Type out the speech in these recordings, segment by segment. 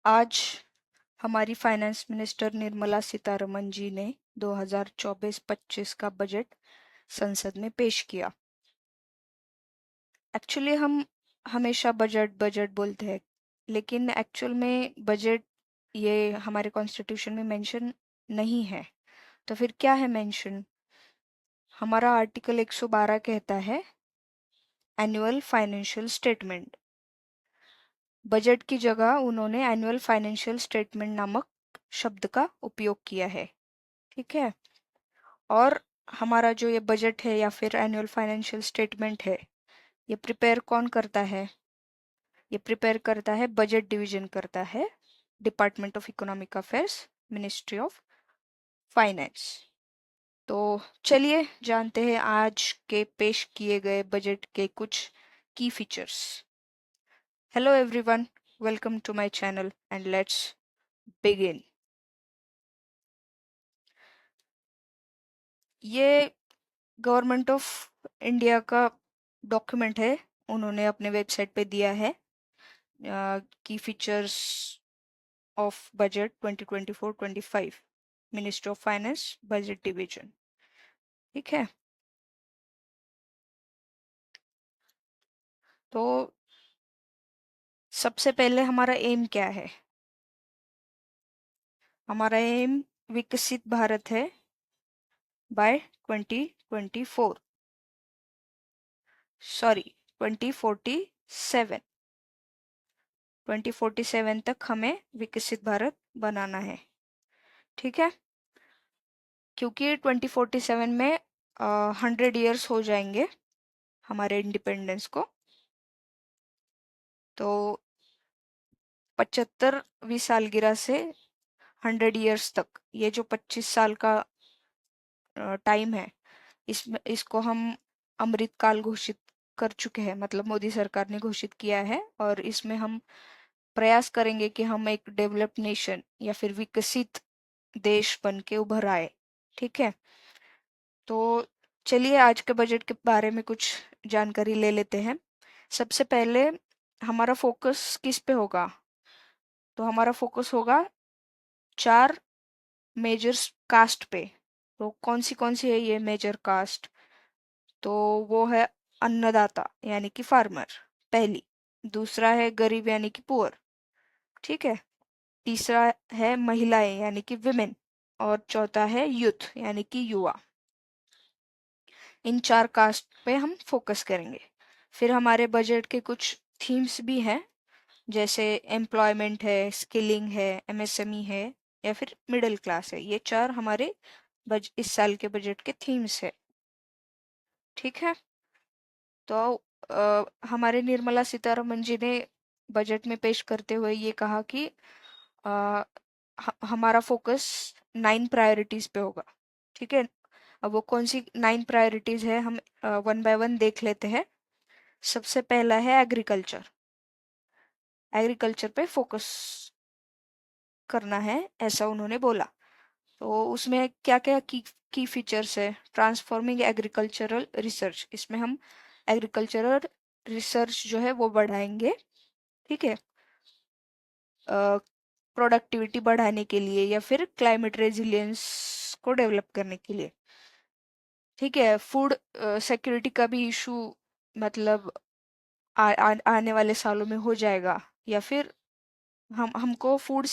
आज हमारी finance minister Nirmala Sitharaman ji ने 2024-25 का बजट संसद में पेश किया। एक्चुअली हम हमेशा बजट बजट बोलते हैं, लेकिन एक्चुअल में बजट ये हमारे कॉन्स्टिट्यूशन में मेंशन नहीं है। तो फिर क्या है मेंशन? हमारा आर्टिकल 112 कहता है एनुअल फाइनेंशियल स्टेटमेंट। बजट की जगह उन्होंने एनुअल फाइनेंशियल स्टेटमेंट नामक शब्द का उपयोग किया है। ठीक है। और हमारा जो ये बजट है या फिर एनुअल फाइनेंशियल स्टेटमेंट है, ये प्रिपेयर कौन करता है? ये प्रिपेयर करता है, बजट डिवीजन करता है, department of economic affairs, ministry of finance. तो चलिए जानते हैं आज के पेश किए गए बजट के कुछ की features. Hello everyone, welcome to my channel and let's begin. ये गवर्नमेंट ऑफ इंडिया का डॉक्यूमेंट है, उन्होंने अपने वेबसाइट पे दिया है की features of budget 2024-25, ministry of finance, budget division. ठीक है। तो सबसे पहले हमारा एम क्या है? हमारा एम विकसित भारत है बाय 2024, सॉरी 2047। 2047 तक हमें विकसित भारत बनाना है। ठीक है। क्योंकि 2047 में 100 ईयर्स हो जाएंगे हमारे इंडिपेंडेंस को। तो 75वीं सालगिरह से 100 ईयर्स तक, ये जो 25 साल का टाइम है, इसमें इसको हम अमृत काल घोषित कर चुके हैं, मतलब मोदी सरकार ने घोषित किया है। और इसमें हम प्रयास करेंगे कि हम एक डेवलप्ड नेशन या फिर विकसित देश बन के उभर आए। ठीक है। तो चलिए आज के बजट के बारे में कुछ जानकारी ले लेते हैं। सबसे पहले हमारा फोकस किस पे होगा? तो हमारा फोकस होगा 4 मेजर कास्ट पे। तो कौन सी है ये मेजर कास्ट? तो वो है अन्नदाता यानी कि फार्मर, पहली। दूसरा है गरीब यानी कि पुअर। ठीक है। तीसरा है महिलाएं यानी कि विमेन। और चौथा है यूथ यानी कि युवा। इन 4 कास्ट पे हम फोकस करेंगे। फिर हमारे बजट के कुछ थीम्स भी हैं, जैसे एम्प्लॉयमेंट है, स्किलिंग है, एमएसएमई है या फिर मिडिल क्लास है। ये 4 हमारे इस साल के बजट के थीम्स है। ठीक है। तो हमारे निर्मला सीतारमण जी ने बजट में पेश करते हुए ये कहा कि अ, हमारा फोकस 9 प्रायोरिटीज पे होगा। ठीक है। अब वो कौन सी 9 प्रायोरिटीज है, हम वन बाय वन देख लेते हैं। सबसे पहला है एग्रीकल्चर। एग्रीकल्चर पे फोकस करना है, ऐसा उन्होंने बोला। तो उसमें क्या क्या की फीचर्स है? ट्रांसफॉर्मिंग एग्रीकल्चरल रिसर्च, इसमें हम एग्रीकल्चरल रिसर्च जो है वो बढ़ाएंगे। ठीक है। प्रोडक्टिविटी बढ़ाने के लिए या फिर क्लाइमेट रेजिलियंस को डेवलप करने के लिए। ठीक है। फूड सिक्योरिटी का भी इशू, मतलब आने वाले सालों में हो जाएगा। या फिर हमको फूड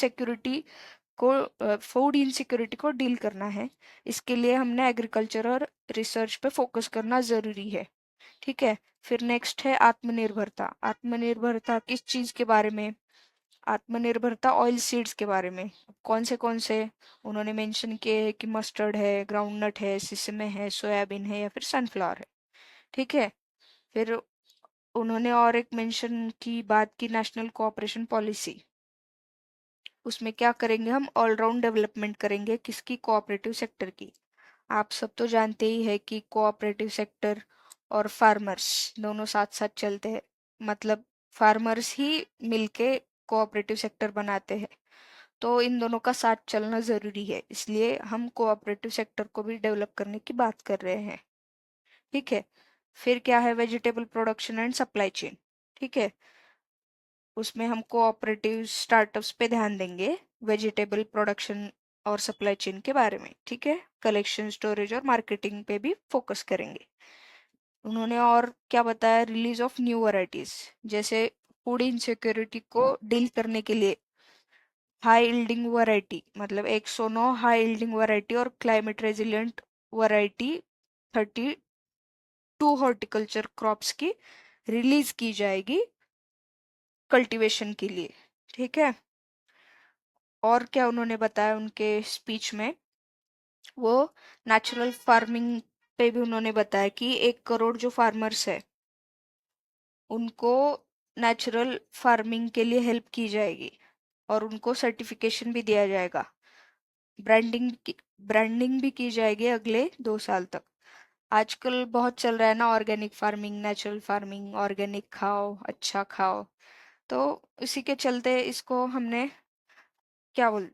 इनसिक्योरिटी को डील करना है। इसके लिए हमने एग्रीकल्चर और रिसर्च पे फोकस करना ज़रूरी है। ठीक है। फिर नेक्स्ट है आत्मनिर्भरता। आत्मनिर्भरता किस चीज़ के बारे में? आत्मनिर्भरता ऑयल सीड्स के बारे में। कौन से उन्होंने मेंशन किए हैं कि मस्टर्ड है, ग्राउंडनट है, सिसमे है, सोयाबीन है या फिर सनफ्लावर है। ठीक है। फिर उन्होंने और एक मेंशन की बात की, नेशनल कोऑपरेशन पॉलिसी। उसमें क्या करेंगे? हम ऑलराउंड डेवलपमेंट करेंगे, किसकी? कोऑपरेटिव सेक्टर की। आप सब तो जानते ही है कि कोऑपरेटिव सेक्टर और फार्मर्स दोनों साथ साथ चलते हैं, मतलब फार्मर्स ही मिलके कोऑपरेटिव सेक्टर बनाते हैं। तो इन दोनों का साथ चलना ज़रूरी है, इसलिए हम कोऑपरेटिव सेक्टर को भी डेवलप करने की बात कर रहे हैं। ठीक है। फिर क्या है? Vegetable production and supply chain. ठीक है। उसमें हम कोऑपरेटिव स्टार्टअप्स पे ध्यान देंगे, वेजिटेबल प्रोडक्शन और सप्लाई चेन के बारे में, ठीक है। कलेक्शन, स्टोरेज और मार्केटिंग पे भी फोकस करेंगे। उन्होंने और क्या बताया, रिलीज ऑफ न्यू वैरायटीज, जैसे फूड इनसिक्योरिटी को डील करने के लिए हाई यील्डिंग वैरायटी, मतलब 109 हाई यील्डिंग वैरायटी और climate resilient variety 32 horticulture crops की रिलीज की जाएगी कल्टीवेशन के लिए, ठीक है। और क्या उन्होंने बताया उनके स्पीच में, वो नेचुरल फार्मिंग पे भी उन्होंने बताया कि 1 करोड़ जो फार्मर्स है उनको नेचुरल फार्मिंग के लिए हेल्प की जाएगी और उनको सर्टिफिकेशन भी दिया जाएगा। ब्रांडिंग भी की जाएगी अगले 2 साल तक। आजकल बहुत चल रहा है ना, organic farming, natural farming, organic खाओ अच्छा खाओ। तो इसी के चलते इसको हमने क्या बोल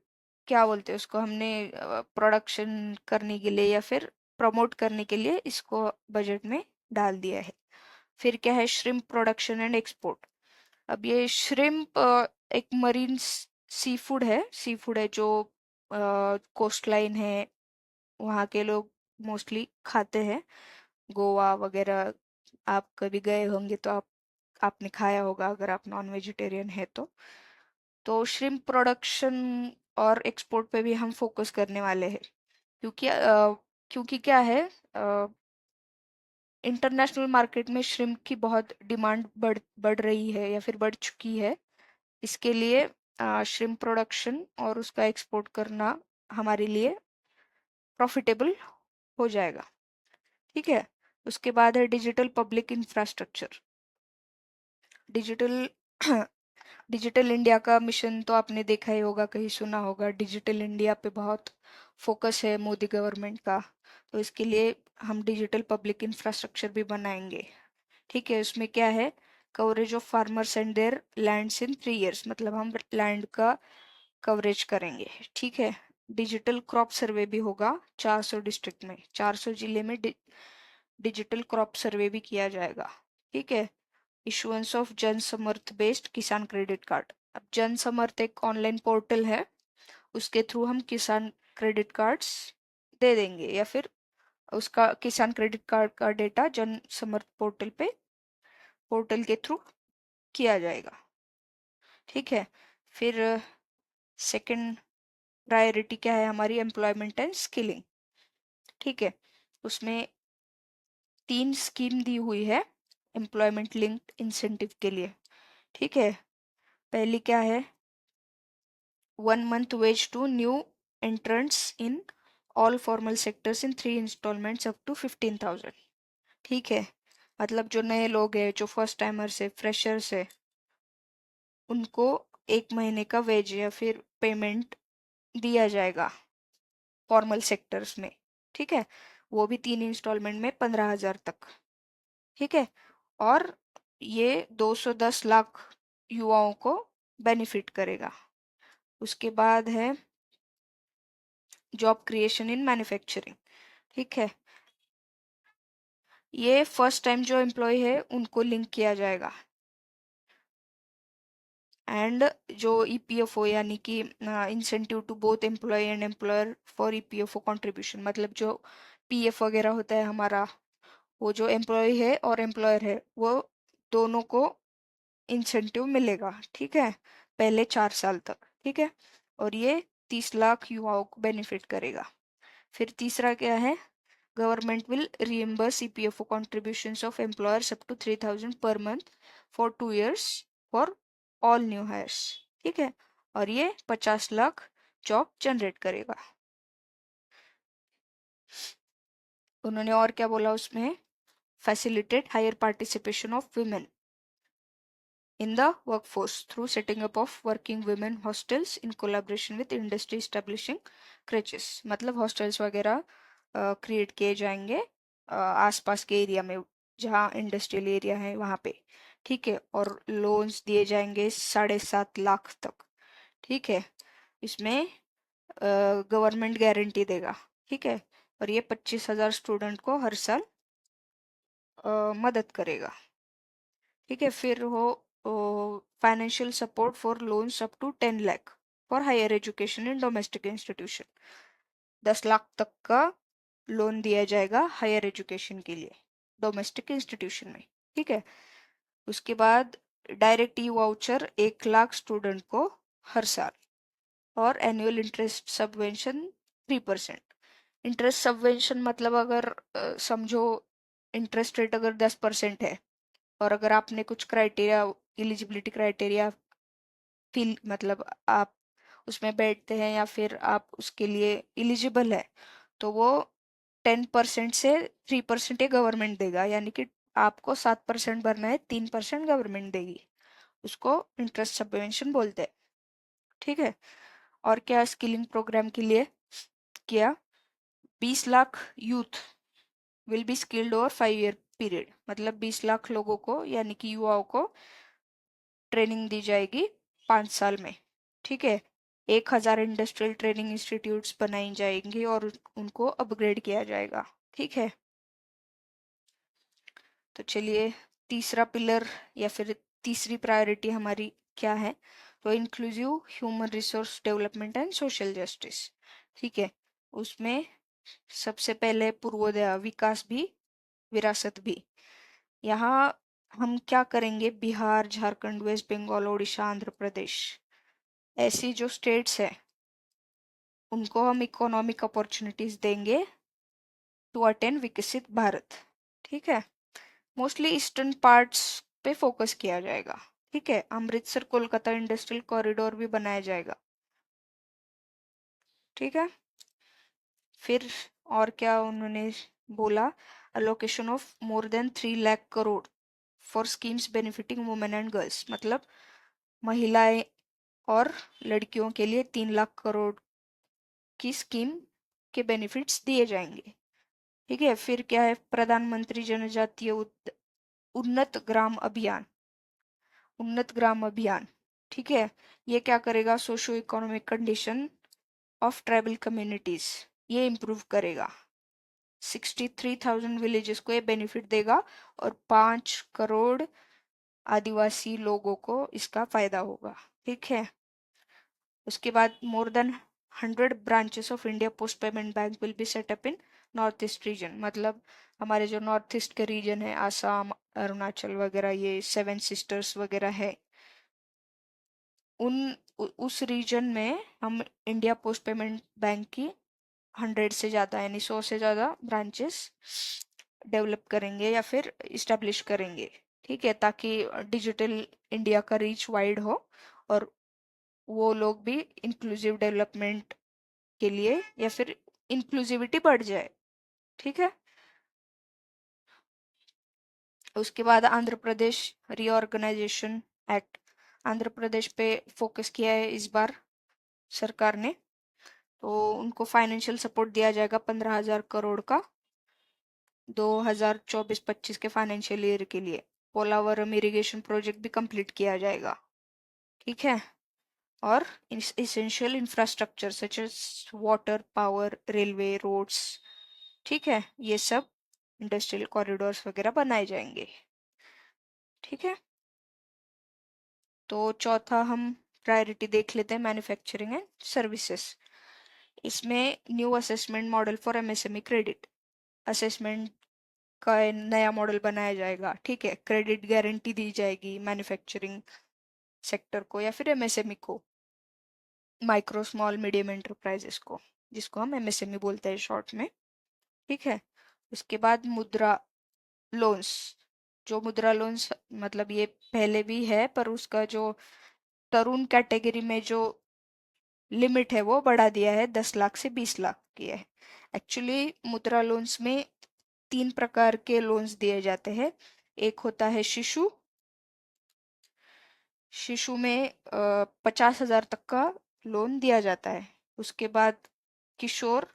क्या बोलते हैं उसको, हमने प्रोडक्शन करने के लिए या फिर प्रमोट करने के लिए इसको बजट में डाल दिया है। फिर क्या है, श्रिम्प प्रोडक्शन एंड एक्सपोर्ट। अब ये श्रिम्प एक मरीन सी फूड है, जो कोस्ट लाइन है वहाँ के लोग मोस्टली खाते हैं, गोवा वगैरह। आप कभी गए होंगे तो आपने खाया होगा अगर आप नॉन वेजिटेरियन है तो श्रिम्प प्रोडक्शन और एक्सपोर्ट पे भी हम फोकस करने वाले हैं, क्योंकि क्या है, इंटरनेशनल मार्केट में श्रिम्प की बहुत डिमांड बढ़ रही है या फिर बढ़ चुकी है। इसके लिए श्रिम्प प्रोडक्शन और उसका एक्सपोर्ट करना हमारे लिए प्रॉफिटेबल हो जाएगा, ठीक है। उसके बाद है digital public infrastructure. Digital digital India का मिशन तो आपने देखा ही होगा, कहीं सुना होगा। डिजिटल इंडिया पे बहुत फोकस है मोदी गवर्नमेंट का, तो इसके लिए हम डिजिटल पब्लिक इंफ्रास्ट्रक्चर भी बनाएंगे, ठीक है। उसमें क्या है, coverage of farmers and there lands in 3 years, मतलब हम लैंड का कवरेज करेंगे, ठीक है। डिजिटल क्रॉप सर्वे भी होगा 400 डिस्ट्रिक्ट में, 400 जिले में डिजिटल क्रॉप सर्वे भी किया जाएगा, ठीक है। इशुएंस ऑफ जन समर्थ बेस्ड किसान क्रेडिट कार्ड। अब जन समर्थ एक ऑनलाइन पोर्टल है, उसके थ्रू हम किसान क्रेडिट कार्ड्स दे देंगे, या फिर उसका किसान क्रेडिट कार्ड का डेटा जन समर्थ पोर्टल के थ्रू किया जाएगा, ठीक है। फिर सेकंड प्रायोरिटी क्या है हमारी, एम्प्लॉयमेंट एंड स्किलिंग, ठीक है। उसमें 3 स्कीम दी हुई है एम्प्लॉयमेंट लिंक्ड इंसेंटिव के लिए, ठीक है। पहली क्या है, 1 month wage to new entrants in all formal sectors in 3 installments up to 15,000, ठीक है। मतलब जो नए लोग हैं, जो फर्स्ट टाइमर्स है, फ्रेशर्स है, उनको 1 महीने का वेज या फिर पेमेंट दिया जाएगा फॉर्मल सेक्टर्स में, ठीक है। वो भी 3 इंस्टॉलमेंट में 15,000 तक, ठीक है। और ये 210 लाख युवाओं को बेनिफिट करेगा। उसके बाद है जॉब क्रिएशन इन मैन्युफैक्चरिंग, ठीक है। ये फर्स्ट टाइम जो एम्प्लॉय है उनको लिंक किया जाएगा। एंड जो ईपीएफओ यानी कि incentive to both employ and employer for EPFO contribution, मतलब जो पीएफ वगैरह होता है हमारा, वो जो एम्प्लॉय है और एम्प्लॉयर है वो दोनों को इंसेंटिव मिलेगा, ठीक है, पहले 4 साल तक, ठीक है। और ये 30 लाख युवाओं को बेनिफिट करेगा। फिर तीसरा क्या है, government will reimburse EPFO contributions of employers up to 3,000 per month for 2 years for all new hires, ठीक है। और ये 50 लाख जॉब जनरेट करेगा। उन्होंने और क्या बोला उसमें, facilitate higher participation of women in the workforce through setting up of working women hostels in collaboration with industry establishing crèches, मतलब हॉस्टल्स वगैरह क्रिएट किए जाएंगे आसपास के एरिया में, जहाँ इंडस्ट्रियल एरिया है वहाँ पे, ठीक है। और लोन्स दिए जाएंगे 7.5 लाख तक, ठीक है। इसमें गवर्नमेंट गारंटी देगा, ठीक है। और ये 25,000 स्टूडेंट को हर साल मदद करेगा, ठीक है। फिर हो financial support for loans up to 10 lakh for higher education in domestic institution. 10 lakh तक का लोन दिया जाएगा हायर एजुकेशन के लिए डोमेस्टिक इंस्टीट्यूशन में। ठीक है। उसके बाद डायरेक्ट ई वाउचर 1 लाख स्टूडेंट को हर साल, और annual interest subvention 3%। Interest subvention मतलब अगर समझो इंटरेस्ट रेट अगर 10% है, और अगर आपने कुछ क्राइटेरिया, एलिजिबिलिटी क्राइटेरिया फिल मतलब आप उसमें बैठते हैं या फिर आप उसके लिए एलिजिबल है, तो वो 10% से 3% ये गवर्नमेंट देगा, यानी कि आपको 7% भरना है, 3% गवर्नमेंट देगी। उसको इंटरेस्ट सबवेंशन बोलते हैं। ठीक है। और क्या स्किलिंग प्रोग्राम के लिए किया, 20 lakh youth will be skilled over 5 year period, मतलब 20 लाख लोगों को यानी कि युवाओं को ट्रेनिंग दी जाएगी 5 साल में। ठीक है। 1,000 इंडस्ट्रियल ट्रेनिंग इंस्टीट्यूट्स बनाई जाएंगी और उनको अपग्रेड किया जाएगा। ठीक है। तो चलिए, तीसरा पिलर या फिर तीसरी प्रायोरिटी हमारी क्या है, तो inclusive human resource development and social justice. ठीक है। उसमें सबसे पहले पूर्वोदय विकास भी, विरासत भी। यहाँ हम क्या करेंगे, बिहार, झारखंड, वेस्ट बंगाल, उड़ीसा, आंध्र प्रदेश, ऐसी जो स्टेट्स है उनको हम इकोनॉमिक अपॉर्चुनिटीज देंगे टू अटेन विकसित भारत। ठीक है। मोस्टली ईस्टर्न पार्ट्स पे फोकस किया जाएगा। ठीक है। अमृतसर कोलकाता इंडस्ट्रियल कॉरिडोर भी बनाया जाएगा। ठीक है। फिर और क्या उन्होंने बोला, allocation of more than 3 lakh crore for schemes benefiting women and girls, मतलब महिलाएं और लड़कियों के लिए 3 लाख करोड़ की स्कीम के बेनिफिट्स दिए जाएंगे। ठीक है। फिर क्या है, प्रधानमंत्री जनजातीय उन्नत ग्राम अभियान, उन्नत ग्राम अभियान। ठीक है। ये क्या करेगा, socio economic condition of tribal communities ये इम्प्रूव करेगा। 63,000 विलेजेस को ये बेनिफिट देगा और 5 करोड़ आदिवासी लोगों को इसका फायदा होगा। ठीक है। उसके बाद more than 100 branches of India post payment bank will be set up in north east region, मतलब हमारे जो नॉर्थ ईस्ट के रीजन है, आसाम, अरुणाचल वगैरह, ये 7 सिस्टर्स वगैरह है, उस रीजन में हम इंडिया पोस्ट पेमेंट बैंक की 100 से ज़्यादा यानी 100 से ज़्यादा ब्रांचेस डेवलप करेंगे या फिर इस्टेब्लिश करेंगे। ठीक है। ताकि डिजिटल इंडिया का रीच वाइड हो और वो लोग भी इंक्लूसिव डेवलपमेंट के लिए या फिर इंक्लूसिविटी बढ़ जाए। ठीक है। उसके बाद आंध्र प्रदेश रीऑर्गेनाइजेशन एक्ट, आंध्र प्रदेश पे फोकस किया है इस बार सरकार ने, तो उनको फाइनेंशियल सपोर्ट दिया जाएगा 15,000 करोड़ का 2024-25 के फाइनेंशियल ईयर के लिए। पोलावरम इरिगेशन प्रोजेक्ट भी कंप्लीट किया जाएगा। ठीक है। और essential infrastructure such as water, power, railway, roads, ठीक है, ये सब इंडस्ट्रियल कॉरिडोर्स वगैरह बनाए जाएंगे। ठीक है। तो चौथा हम प्रायोरिटी देख लेते हैं, मैन्युफैक्चरिंग एंड सर्विसेज। इसमें new assessment model for MSME credit, assessment का नया मॉडल बनाया जाएगा। ठीक है। क्रेडिट गारंटी दी जाएगी मैन्युफैक्चरिंग सेक्टर को या फिर एमएसएमई को, माइक्रो स्मॉल मीडियम एंटरप्राइजेस को, जिसको हम एमएसएमई बोलते हैं शॉर्ट में। ठीक है। उसके बाद मुद्रा लोन्स, जो मुद्रा लोन्स मतलब ये पहले भी है पर उसका जो तरुण कैटेगरी में जो लिमिट है वो बढ़ा दिया है, 10 लाख से 20 लाख की है। एक्चुअली मुद्रा लोन्स में 3 प्रकार के लोन्स दिए जाते हैं। एक होता है शिशु, शिशु में 50,000 तक का लोन दिया जाता है। उसके बाद किशोर,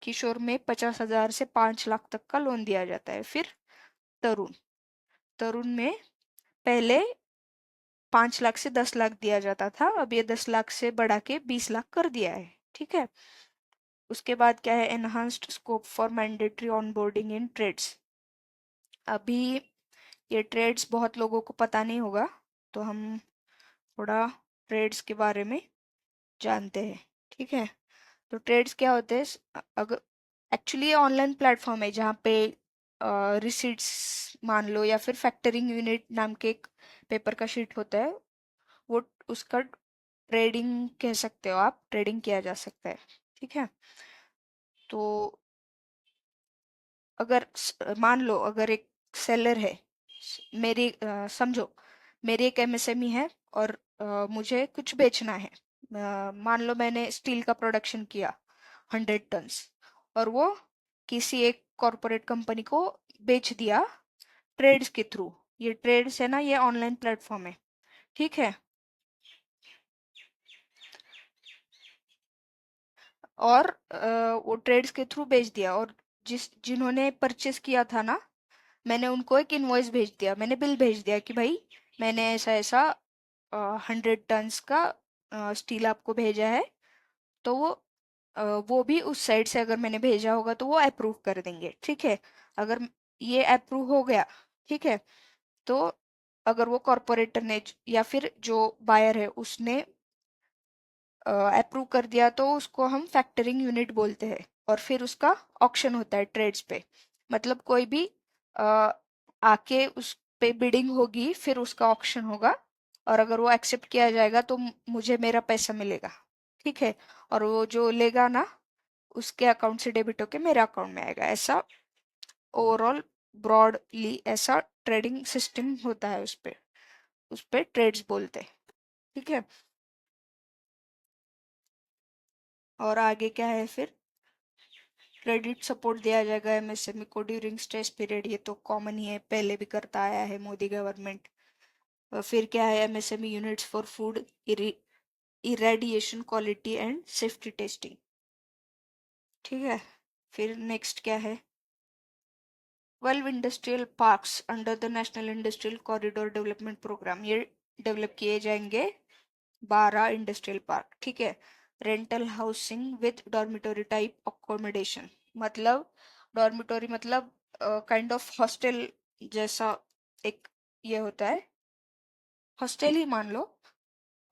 किशोर में 50,000 से 5 लाख तक का लोन दिया जाता है। फिर तरुण, तरुण में पहले 5 लाख से 10 लाख दिया जाता था, अब ये 10 लाख से बढ़ा के 20 लाख कर दिया है। ठीक है। उसके बाद क्या है, enhanced scope for mandatory onboarding in trades. अभी ये ट्रेड्स बहुत लोगों को पता नहीं होगा, तो हम थोड़ा ट्रेड्स के बारे में जानते हैं। ठीक है, तो ट्रेड्स क्या होते हैं? अगर एक्चुअली ये ऑनलाइन प्लेटफॉर्म है जहाँ पे रिसीट्स मान लो, या फिर फैक्टरिंग यूनिट नाम के एक पेपर का शीट होता है, वो उसका ट्रेडिंग कह सकते हो आप, ट्रेडिंग किया जा सकता है। ठीक है, तो अगर मान लो अगर एक सेलर है, मेरी समझो मेरी एक एमएसएमई है, और मुझे कुछ बेचना है। मान लो मैंने स्टील का प्रोडक्शन किया 100 टन्स, और वो किसी एक कॉरपोरेट कंपनी को बेच दिया ट्रेड्स के थ्रू। ये ट्रेड्स है ना, ये ऑनलाइन प्लेटफॉर्म है। ठीक है, और वो ट्रेड्स के थ्रू बेच दिया, और जिन्होंने परचेस किया था ना, मैंने उनको एक इनवॉइस भेज दिया, मैंने बिल भेज दिया कि भाई मैंने ऐसा ऐसा 100 टन्स का स्टील आपको भेजा है। तो वो भी उस साइड से अगर मैंने भेजा होगा तो वो अप्रूव कर देंगे। ठीक है, अगर ये अप्रूव हो गया, ठीक है, तो अगर वो कॉरपोरेटर ने या फिर जो बायर है उसने अप्रूव कर दिया, तो उसको हम फैक्टरिंग यूनिट बोलते हैं। और फिर उसका ऑक्शन होता है ट्रेड्स पे। मतलब कोई भी अ, आके उस पे बिडिंग होगी, फिर उसका ऑक्शन होगा, और अगर वो एक्सेप्ट किया जाएगा तो मुझे मेरा पैसा मिलेगा। ठीक है, और वो जो लेगा ना, उसके अकाउंट से डेबिट होके मेरे अकाउंट में आएगा। ऐसा ओवरऑल ब्रॉडली ऐसा ट्रेडिंग सिस्टम होता है उस पे ट्रेड्स बोलते हैं। ठीक है, और आगे क्या है फिर? क्रेडिट सपोर्ट दिया जाएगा एमएसएमई को ड्यूरिंग स्ट्रेस पीरियड। ये तो कॉमन ही है, पहले भी करता आया है मोदी गवर्नमेंट। फिर क्या है? MSME units for food irradiation quality and safety testing. ठीक है, फिर नेक्स्ट क्या है? 12 industrial parks under the national industrial corridor development programme. ये डेवलप किए जाएंगे 12 इंडस्ट्रियल पार्क। ठीक है, rental housing with dormitory type accommodation. मतलब डॉर्मिटोरी मतलब काइंड ऑफ हॉस्टल जैसा एक ये होता है, हॉस्टल ही मान लो।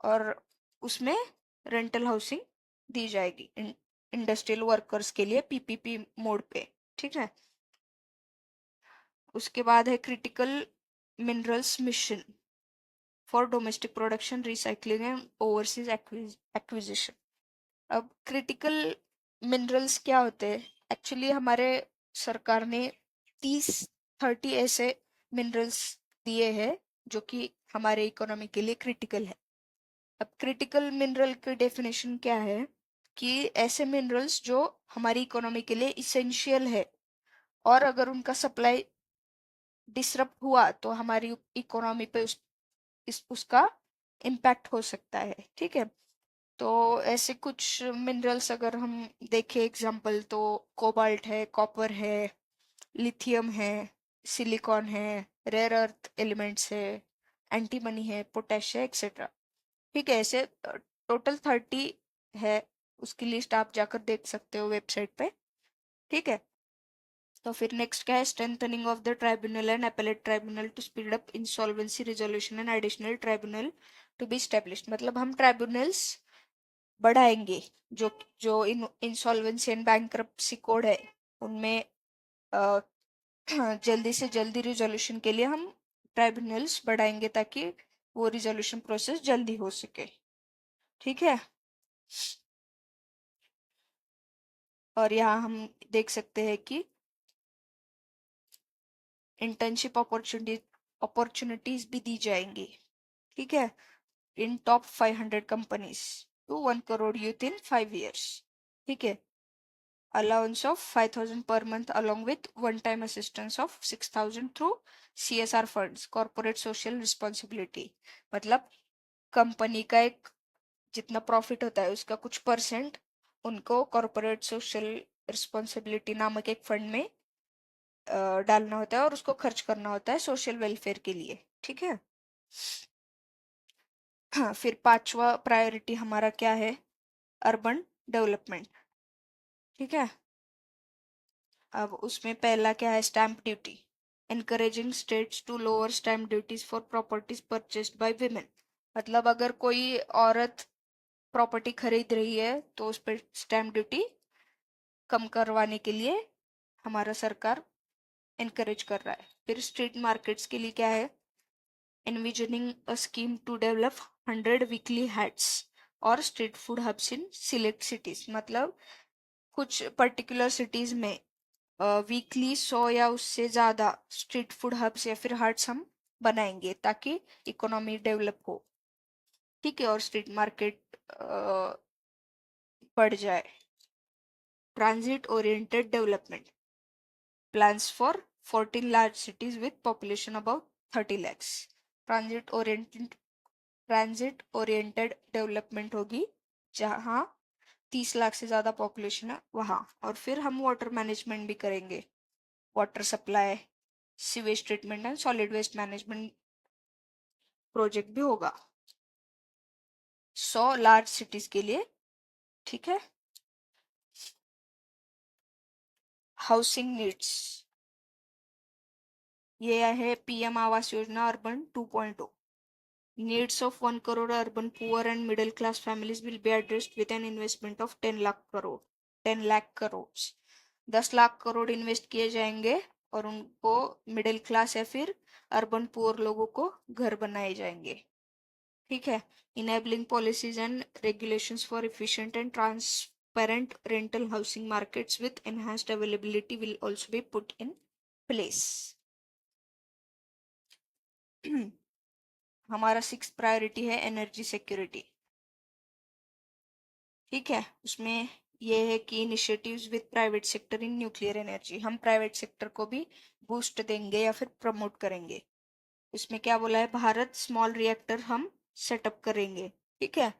और उसमें रेंटल हाउसिंग दी जाएगी इंडस्ट्रियल वर्कर्स के लिए पीपीपी मोड पे। ठीक है, उसके बाद है critical minerals mission for domestic production recycling and overseas acquisition. अब क्रिटिकल मिनरल्स क्या होते हैं? एक्चुअली हमारे सरकार ने 30-30 ऐसे मिनरल्स दिए हैं जो कि हमारे इकोनॉमी के लिए क्रिटिकल है। अब क्रिटिकल मिनरल की डेफिनेशन क्या है? कि ऐसे मिनरल्स जो हमारी इकोनॉमी के लिए इसेंशियल है, और अगर उनका सप्लाई डिसरप्ट हुआ तो हमारी इकोनॉमी पे उसका इम्पैक्ट हो सकता है। ठीक है, तो ऐसे कुछ मिनरल्स अगर हम देखें एग्जांपल, तो कोबाल्ट है, कॉपर है, लिथियम है, सिलिकॉन है, रेयर अर्थ एलिमेंट्स है, एंटीमनी है, पोटेश है, एक्सेट्रा। ठीक है, ऐसे टोटल 30 है। उसकी लिस्ट आप जाकर देख सकते हो वेबसाइट पे। ठीक है, तो फिर नेक्स्ट क्या है? Strengthening of the tribunal and appellate tribunal to speed up insolvency resolution and additional tribunal to be established. मतलब हम ट्राइब्यूनल्स बढ़ाएंगे। जो जो इन इंसॉल्वेंसी एंड बैंक्रप्सी कोड है उनमें अ, जल्दी से जल्दी रिजोल्यूशन के लिए हम ट्राइब्यूनल्स बढ़ाएंगे, ताकि वो रिजोल्यूशन प्रोसेस जल्दी हो सके। ठीक है, और यहाँ हम देख सकते हैं कि इंटर्नशिप अपॉर्चुनिटीज भी दी जाएंगी। ठीक है, in top 500 companies to 1 crore youth in 5 years। ठीक है, allowance of 5,000 per month along with one-time assistance of 6,000 through CSR funds, corporate social responsibility। मतलब कंपनी का एक जितना प्रॉफिट होता है उसका कुछ परसेंट उनको कॉर्पोरेट सोशल रिस्पॉन्सिबिलिटी नामक एक फंड में डालना होता है, और उसको खर्च करना होता है सोशल वेलफेयर के लिए। ठीक है, हाँ, फिर पांचवा प्रायोरिटी हमारा क्या है? Urban development. ठीक है, अब उसमें पहला क्या है? Stamp duty. encouraging states to lower stamp duties for properties purchased by women। मतलब अगर कोई औरत प्रॉपर्टी खरीद रही है तो उस पर स्टैम्प ड्यूटी कम करवाने के लिए हमारा सरकार encourage कर रहा है। फिर स्ट्रीट मार्केट्स के लिए क्या है, envisioning a scheme to develop 100 weekly hats और street food hubs in select cities। मतलब कुछ पर्टिकुलर सिटीज में वीकली 100 या उससे ज्यादा स्ट्रीट फूड हब्स या फिर हट्स हम बनाएंगे ताकि इकोनॉमी डेवलप हो। ठीक है, और स्ट्रीट मार्केट बढ़ जाए। Transit oriented development plans for 14 large cities with population about 30 lakhs। Transit oriented development होगी जहाँ 30 लाख से ज्यादा पॉपुलेशन है वहां। और फिर हम वाटर मैनेजमेंट भी करेंगे, water supply, sewage treatment and solid waste management project भी होगा 100 लार्ज सिटीज के लिए। ठीक है। हाउसिंग नीड्स, ये है PM Awas Yojana urban 2.0। Needs of 1 crore urban poor and middle class families will be addressed with an investment of 10 lakh crore. 10 lakh crore invest किए जाएंगे और उनको मिडिल क्लास या फिर अर्बन पुअर लोगों को घर बनाए जाएंगे। ठीक है। Enabling policies and regulations for efficient and transparent rental housing markets with enhanced availability will also be put in place. हमारा 6th प्रायोरिटी है एनर्जी सिक्योरिटी। ठीक है, उसमें ये है कि initiatives with private sector in nuclear energy. हम private sector को भी बूस्ट देंगे या फिर प्रमोट करेंगे। इसमें क्या बोला है, भारत स्मॉल रिएक्टर हम सेटअप करेंगे। ठीक है।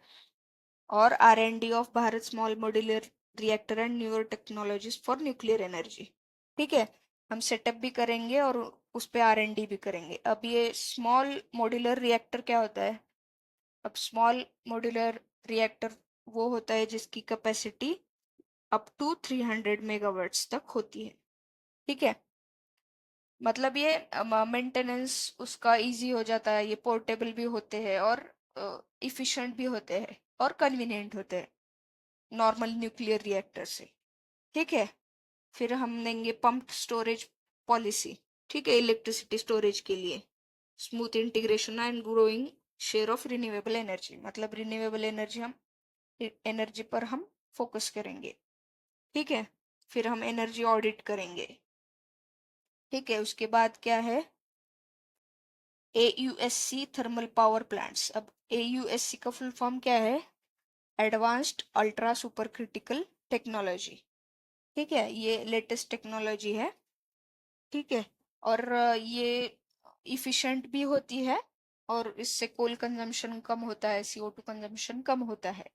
और R&D of Bharat small modular reactor and newer technologies for nuclear energy. ठीक है, हम सेटअप भी करेंगे और उस पे R&D भी करेंगे। अब ये स्मॉल मॉड्यूलर रिएक्टर क्या होता है, अब स्मॉल मॉड्यूलर रिएक्टर वो होता है जिसकी कैपेसिटी अप टू 300 मेगावाट्स तक होती है। ठीक है, मतलब ये मेंटेनेंस उसका इजी हो जाता है, ये पोर्टेबल भी होते हैं और इफिशिएंट भी होते हैं और कन्वीनियंट होते हैं नॉर्मल न्यूक्लियर रिएक्टर से। ठीक है। फिर हम देंगे पम्प्ड स्टोरेज पॉलिसी। ठीक है, इलेक्ट्रिसिटी स्टोरेज के लिए smooth integration and growing share of renewable energy. मतलब रिन्यूएबल एनर्जी पर हम फोकस करेंगे। ठीक है। फिर हम एनर्जी ऑडिट करेंगे। ठीक है, उसके बाद क्या है, AUSC थर्मल पावर प्लांट्स। अब AUSC का फुल फॉर्म क्या है, advanced ultra super critical technology. ठीक है, ये लेटेस्ट टेक्नोलॉजी है। ठीक है, और ये इफिशिएंट भी होती है और इससे कोल कंजम्पशन कम होता है, CO2 कंजम्पशन कम होता है।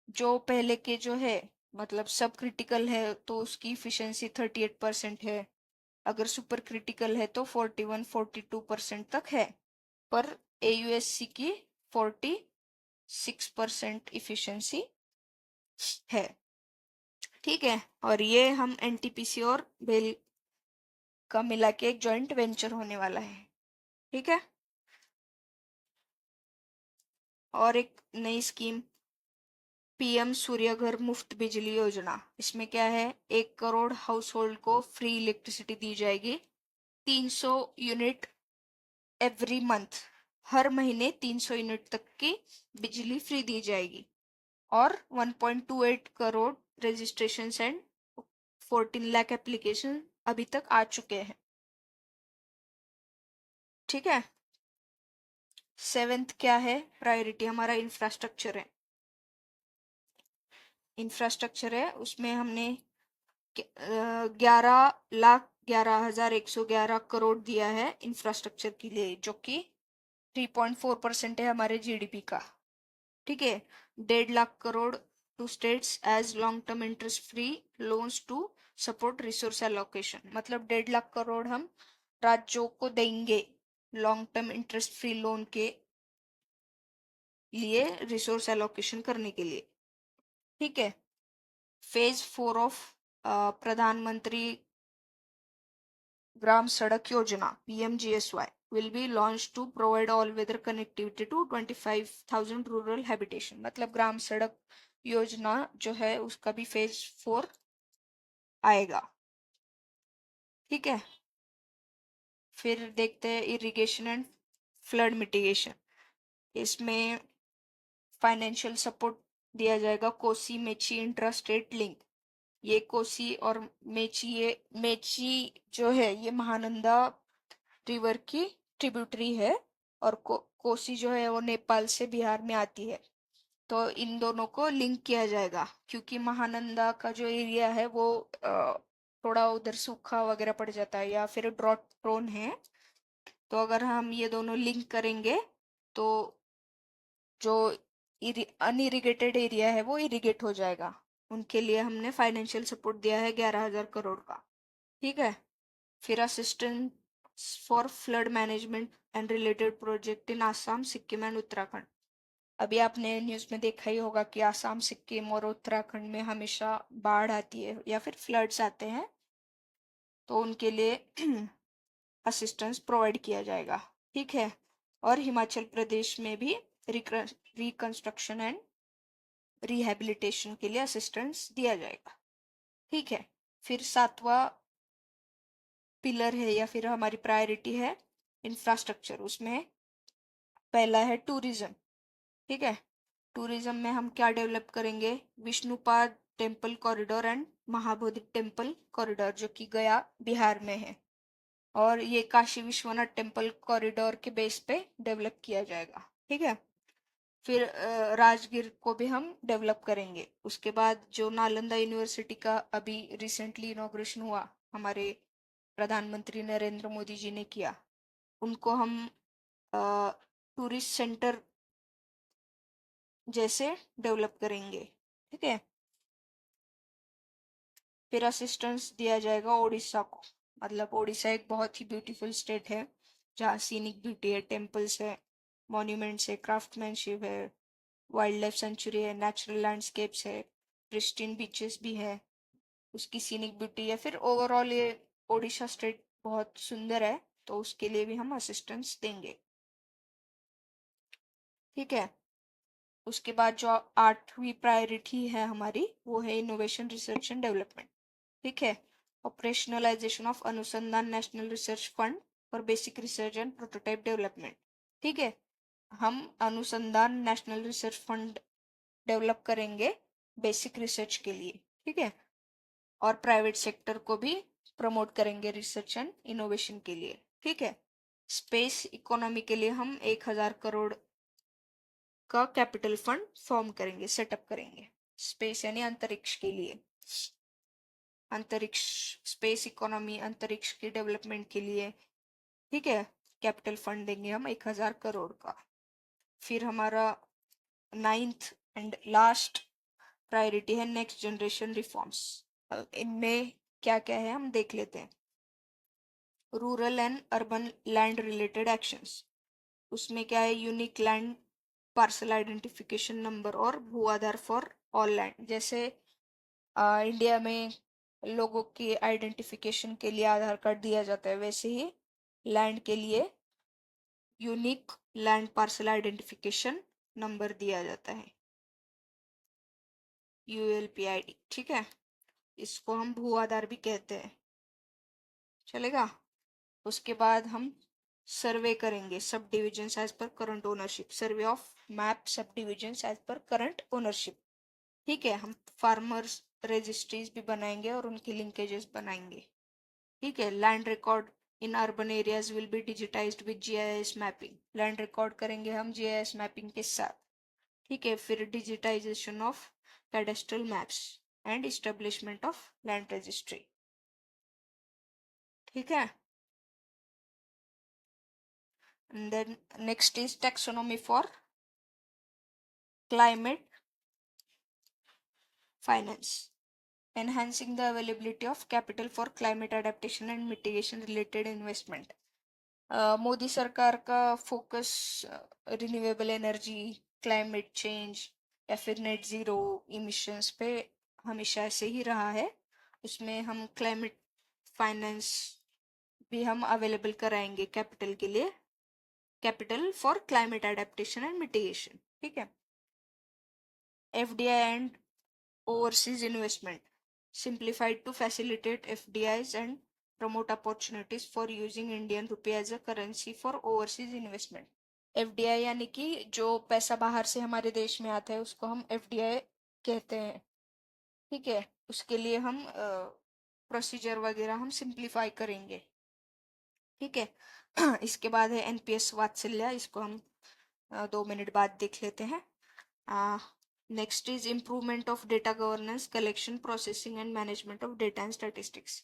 जो पहले के जो है मतलब सब क्रिटिकल है तो उसकी इफिशिएंसी 38% है, अगर सुपर क्रिटिकल है तो 41-42% तक है। पर AUSC की 46% इफिशिएंसी है। ठीक है, और ये हम NTPC और बेल का मिला के एक जॉइंट वेंचर होने वाला है। ठीक है, और एक नई स्कीम PM सूर्यघर मुफ्त बिजली योजना। इसमें क्या है, 1 करोड़ हाउस होल्ड को फ्री इलेक्ट्रिसिटी दी जाएगी। 300 यूनिट एवरी मंथ, हर महीने 300 यूनिट तक की बिजली फ्री दी जाएगी। और 1.28 crore registration and 14 lakh application अभी तक आ चुके हैं। ठीक है। 7th क्या है प्रायोरिटी, हमारा इंफ्रास्ट्रक्चर है। इंफ्रास्ट्रक्चर है, उसमें हमने 11,11,111 करोड़ दिया है इंफ्रास्ट्रक्चर के लिए, जो कि 3.4% है हमारे GDP का। ठीक है। 1.5 lakh crore to states as long term interest free loans to support resource allocation. मतलब 1.5 लाख करोड़ हम राज्यों को देंगे long term interest free loan के लिए, रिसोर्स एलोकेशन करने के लिए। ठीक है। फेज 4 ऑफ प्रधानमंत्री ग्राम सड़क योजना PMGSY will be launched to provide all weather connectivity to 25,000 rural habitation। मतलब ग्राम सड़क योजना जो है उसका भी फेज 4 आएगा। ठीक है, फिर देखते हैं इरिगेशन एंड फ्लड मिटिगेशन। इसमें फाइनेंशियल सपोर्ट दिया जाएगा Kosi Mechi intra state link. ये कोसी और मेची, ये मेची जो है ये महानंदा रिवर की ट्रिब्यूटरी है, और कोसी जो है वो नेपाल से बिहार में आती है। तो इन दोनों को लिंक किया जाएगा, क्योंकि महानंदा का जो एरिया है वो थोड़ा उधर सूखा वगैरह पड़ जाता है या फिर ड्रॉट प्रोन है। तो अगर हम ये दोनों लिंक करेंगे तो जो अनइरिगेटेड एरिया है वो इरिगेट हो जाएगा। उनके लिए हमने फाइनेंशियल सपोर्ट दिया है 11,000 करोड़ का। ठीक है, फिर assistance for flood management and related project in Assam, Sikkim and Uttarakhand. अभी आपने न्यूज़ में देखा ही होगा कि आसाम, सिक्किम और उत्तराखंड में हमेशा बाढ़ आती है या फिर फ्लड्स आते हैं, तो उनके लिए असिस्टेंस प्रोवाइड किया जाएगा। ठीक है, और हिमाचल प्रदेश में भी रिकंस्ट्रक्शन एंड रिहैबिलिटेशन के लिए असिस्टेंस दिया जाएगा। ठीक है, फिर 7वां पिलर है या फिर हमारी प्रायोरिटी है इंफ्रास्ट्रक्चर। उसमें पहला है टूरिज्म। ठीक है, टूरिज्म में हम क्या डेवलप करेंगे? Vishnupad temple corridor and Mahabodhi temple corridor, जो कि गया बिहार में है, और ये काशी विश्वनाथ टेम्पल कॉरिडोर के बेस पे डेवलप किया जाएगा। ठीक है, फिर राजगीर को भी हम डेवलप करेंगे। उसके बाद जो नालंदा यूनिवर्सिटी का अभी रिसेंटली इनॉग्रेशन हुआ, हमारे प्रधानमंत्री नरेंद्र मोदी जी ने किया, उनको हम टूरिस्ट सेंटर जैसे डेवलप करेंगे। ठीक है, फिर असिस्टेंस दिया जाएगा ओडिशा को। मतलब ओडिशा एक बहुत ही ब्यूटीफुल स्टेट है, जहाँ सीनिक ब्यूटी है, टेम्पल्स है, मॉन्यूमेंट्स है, क्राफ्टमैनशिप है, वाइल्ड लाइफ सेंचुरी है, नेचुरल लैंडस्केप्स है, प्रिस्टीन बीचेस भी है, उसकी सीनिक ब्यूटी है। फिर ओवरऑल ये ओडिशा स्टेट बहुत सुंदर है, तो उसके लिए भी हम असिस्टेंस देंगे। ठीक है, उसके बाद जो 8वीं प्रायोरिटी है हमारी, वो है इनोवेशन रिसर्च एंड डेवलपमेंट। ठीक है, ऑपरेशनलाइजेशन ऑफ अनुसंधान national research fund for basic research and prototype development. ठीक है, हम अनुसंधान नेशनल रिसर्च फंड डेवलप करेंगे बेसिक रिसर्च के लिए। ठीक है, और प्राइवेट सेक्टर को भी प्रमोट करेंगे रिसर्च एंड इनोवेशन के लिए। ठीक है, स्पेस इकोनॉमी के लिए हम 1,000 करोड़ का कैपिटल फंड फॉर्म करेंगे, सेटअप करेंगे, स्पेस यानी अंतरिक्ष के लिए। अंतरिक्ष, स्पेस इकोनॉमी, अंतरिक्ष के डेवलपमेंट के लिए। ठीक है, कैपिटल फंड देंगे हम 1,000 करोड़ का। फिर हमारा 9th एंड लास्ट प्रायोरिटी है नेक्स्ट जनरेशन रिफॉर्म्स। इनमें क्या क्या है हम देख लेते हैं। Rural and urban land related actions, उसमें क्या है? Unique land parcel identification number और भू आधार फॉर ऑल लैंड। जैसे इंडिया में लोगों की आइडेंटिफिकेशन के लिए आधार कार्ड दिया जाता है, वैसे ही लैंड के लिए unique land parcel identification number दिया जाता है, ULPID। ठीक है, इसको हम भू आधार भी कहते हैं, चलेगा? उसके बाद हम सर्वे करेंगे subdivision as per current ownership, survey of map subdivision as per current ownership. ठीक है, हम फार्मर्स रजिस्ट्रीज भी बनाएंगे और उनकी लिंकेजेस बनाएंगे। ठीक है, land record in urban areas will be digitized with GIS mapping. Land record करेंगे हम GIS मैपिंग के साथ। ठीक है, फिर digitization of cadastral maps and establishment of land registry. ठीक है, and then next is taxonomy for climate finance, enhancing the availability of capital for climate adaptation and mitigation related investment। Modi सरकार का focus renewable energy, climate change या फिर net zero emissions पे हमेशा ऐसे ही रहा है। उसमें हम क्लाइमेट फाइनेंस भी हम अवेलेबल कराएंगे कैपिटल के लिए, capital for climate adaptation and mitigation. ठीक है। FDI and overseas investment simplified to facilitate FDIs and promote opportunities for using Indian rupee as a currency for overseas investment। FDI यानी कि जो पैसा बाहर से हमारे देश में आता है उसको हम एफडीआई कहते हैं। ठीक है। उसके लिए हम प्रोसीजर वगैरह हम सिंप्लीफाई करेंगे। ठीक है। इसके बाद है एनपीएस वात्सल्य, इसको हम 2 मिनट बाद देख लेते हैं। Next is improvement of data governance, collection, processing and management of data and statistics.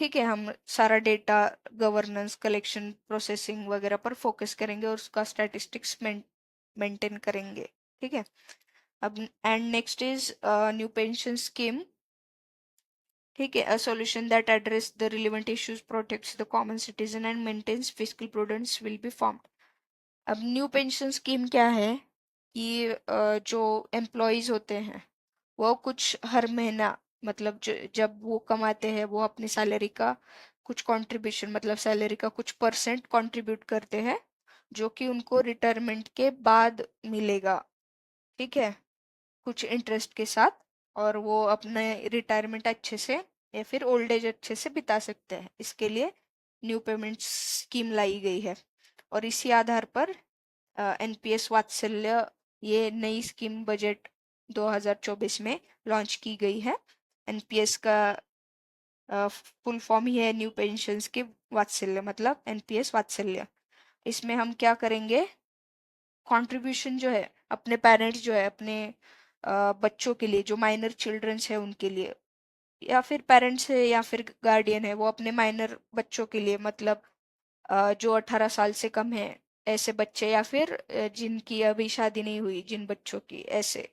ठीक है। हम सारा डेटा गवर्नेंस, कलेक्शन, प्रोसेसिंग वगैरह पर फोकस करेंगे और उसका स्टैटिस्टिक्स मेंटेन करेंगे। ठीक है। अब and next is new pension scheme. ठीक है। A solution that address the relevant issues, protects the common citizen and maintains fiscal prudence will be formed. अब न्यू पेंशन स्कीम क्या है कि जो एम्प्लॉयज होते हैं वो कुछ हर महीना, मतलब जब वो कमाते हैं वो अपनी सैलरी का कुछ कंट्रीब्यूशन, मतलब सैलरी का कुछ परसेंट कंट्रीब्यूट करते हैं जो कि उनको रिटायरमेंट के बाद मिलेगा। ठीक है। कुछ इंटरेस्ट के साथ, और वो अपने रिटायरमेंट अच्छे से या फिर ओल्ड एज अच्छे से बिता सकते हैं। इसके लिए न्यू पेमेंट स्कीम लाई गई है और इसी आधार पर एनपीएस वात्सल्य ये नई स्कीम बजट 2024 में लॉन्च की गई है। एनपीएस का फुल फॉर्म ही है न्यू पेंशन स्कीम वात्सल्य, मतलब एनपीएस वात्सल्य। इसमें हम क्या करेंगे, कंट्रीब्यूशन जो है अपने पेरेंट्स जो है अपने बच्चों के लिए, जो माइनर चिल्ड्रंस है उनके लिए, या फिर पेरेंट्स है या फिर गार्डियन है वो अपने माइनर बच्चों के लिए, मतलब जो 18 साल से कम है ऐसे बच्चे, या फिर जिनकी अभी शादी नहीं हुई जिन बच्चों की, ऐसे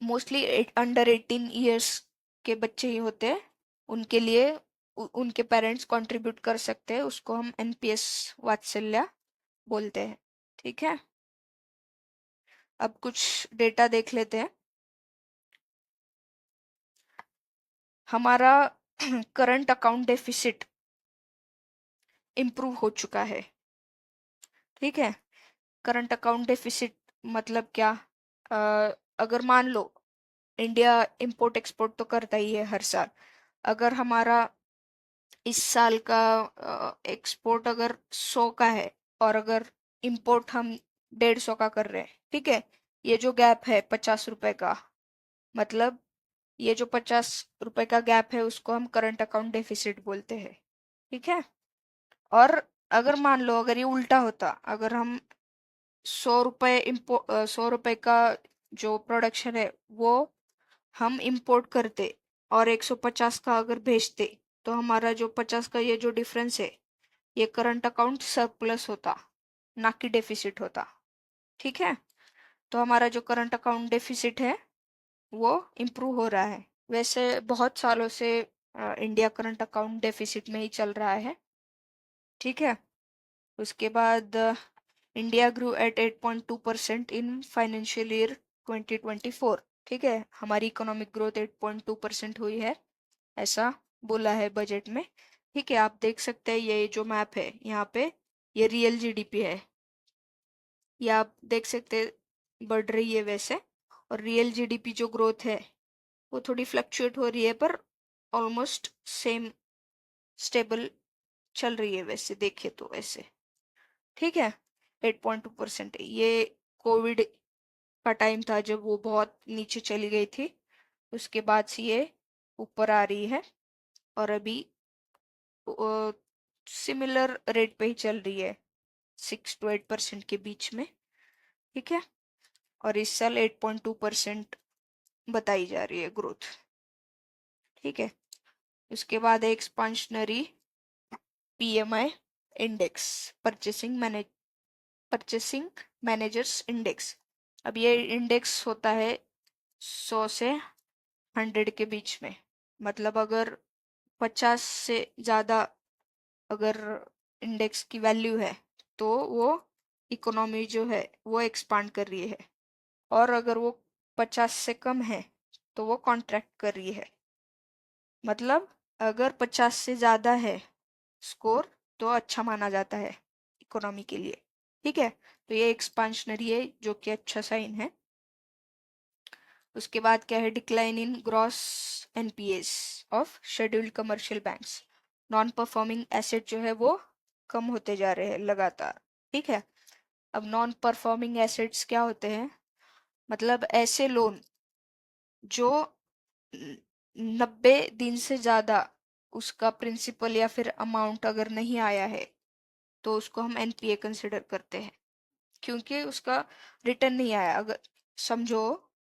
मोस्टली अंडर 18 इयर्स के बच्चे ही होते हैं, उनके लिए उनके पेरेंट्स कंट्रीब्यूट कर सकते हैं, उसको हम एनपीएस वात्सल्य बोलते हैं। ठीक है। अब कुछ डेटा देख लेते हैं। हमारा करंट अकाउंट डेफिसिट इम्प्रूव हो चुका है। ठीक है। करंट अकाउंट डेफिसिट मतलब क्या, अगर मान लो इंडिया इंपोर्ट एक्सपोर्ट तो करता ही है हर साल, अगर हमारा इस साल का एक्सपोर्ट अगर 100 का है और अगर इंपोर्ट हम 150 का कर रहे हैं, ठीक है, ये जो गैप है 50 रुपए का, मतलब ये जो 50 रुपए का गैप है उसको हम करंट अकाउंट डेफिसिट बोलते हैं। ठीक है। और अगर मान लो अगर ये उल्टा होता, अगर हम 100 रुपए 100 रुपए का जो प्रोडक्शन है वो हम इंपोर्ट करते और 150 का अगर भेजते, तो हमारा जो 50 का ये जो डिफरेंस है ये करंट अकाउंट सरप्लस होता, ना कि डेफिसिट होता। ठीक है। तो हमारा जो करंट अकाउंट डेफिसिट है वो इम्प्रूव हो रहा है। वैसे बहुत सालों से इंडिया करंट अकाउंट डेफिसिट में ही चल रहा है। ठीक है। उसके बाद India grew at 8.2% in financial year 2024। ठीक है। हमारी इकोनॉमिक ग्रोथ 8.2% हुई है, ऐसा बोला है बजट में। ठीक है। आप देख सकते हैं ये जो मैप है यहाँ पे, ये रियल जीडीपी है, ये आप देख सकते हैं बढ़ रही है वैसे। और रियल जीडीपी जो ग्रोथ है वो थोड़ी फ्लक्चुएट हो रही है, पर ऑलमोस्ट सेम स्टेबल चल रही है वैसे देखे तो वैसे। ठीक है। 8.2% ये कोविड का टाइम था जब वो बहुत नीचे चली गई थी, उसके बाद से ये ऊपर आ रही है और अभी सिमिलर रेट पे ही चल रही है, 6 to 8% के बीच में। ठीक है। और इस साल 8.2% बताई जा रही है ग्रोथ। ठीक है। उसके बाद expansionary PMI index, purchasing managers index. अब ये इंडेक्स होता है 100 से 100 के बीच में, मतलब अगर 50 से ज़्यादा अगर इंडेक्स की वैल्यू है तो वो इकोनॉमी जो है वो एक्सपांड कर रही है, और अगर वो 50 से कम है तो वो कॉन्ट्रैक्ट कर रही है। मतलब अगर 50 से ज्यादा है स्कोर तो अच्छा माना जाता है इकोनॉमी के लिए। ठीक है, तो ये एक्सपांशनरी है जो कि अच्छा साइन है। उसके बाद क्या है, decline in gross NPS of scheduled commercial banks. Non performing asset जो है वो कम होते जा रहे हैं लगातार। ठीक है, अब नॉन परफॉर्मिंग एसेट्स क्या होते हैं, मतलब ऐसे लोन जो 90 दिन से ज्यादा उसका प्रिंसिपल या फिर अमाउंट अगर नहीं आया है तो उसको हम एनपीए कंसिडर करते हैं, क्योंकि उसका रिटर्न नहीं आया। अगर समझो